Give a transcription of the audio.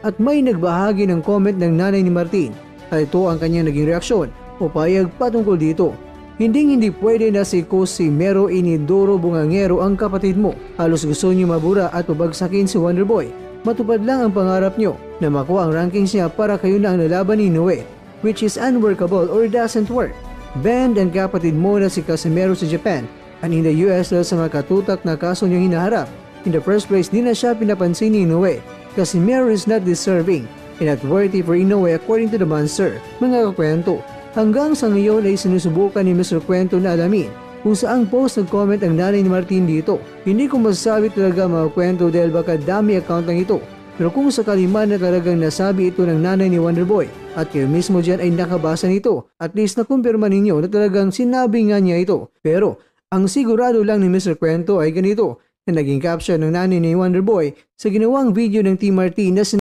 at may nagbahagi ng comment ng nanay ni Martin at ito ang kanyang naging reaksyon o payag patungkol dito. Hindi pwede na si Mero Inidoro Bungangero ang kapatid mo. Halos gusto niyo mabura at pabagsakin si Wonderboy. Matupad lang ang pangarap niyo na makuha ang rankings niya para kayo na ang lalaban ni Noe, which is unworkable or doesn't work. Banned ang kapatid mo na si Casimero sa Japan and in the US dahil sa mga katutak na kaso niyang hinaharap. In the first place, di na siya pinapansin ni Inoue. Casimero is not deserving and not worthy for Inoue according to the monster. Mga kakwento, hanggang sa ngayon ay sinusubukan ni Mr. Kwento na alamin kung saang post nag-comment ang nanay ni Martin dito. Hindi ko masasabi talaga mga kwento dahil baka dami account lang ito. Pero kung sakali man na talagang nasabi ito ng nanay ni Wonderboy at kayo mismo dyan ay nakabasa nito, at least nakumpirma ninyo na talagang sinabi nga niya ito. Pero ang sigurado lang ni Mr. Kwento ay ganito na naging caption ng nanay ni Wonderboy sa ginawang video ng Team Martin na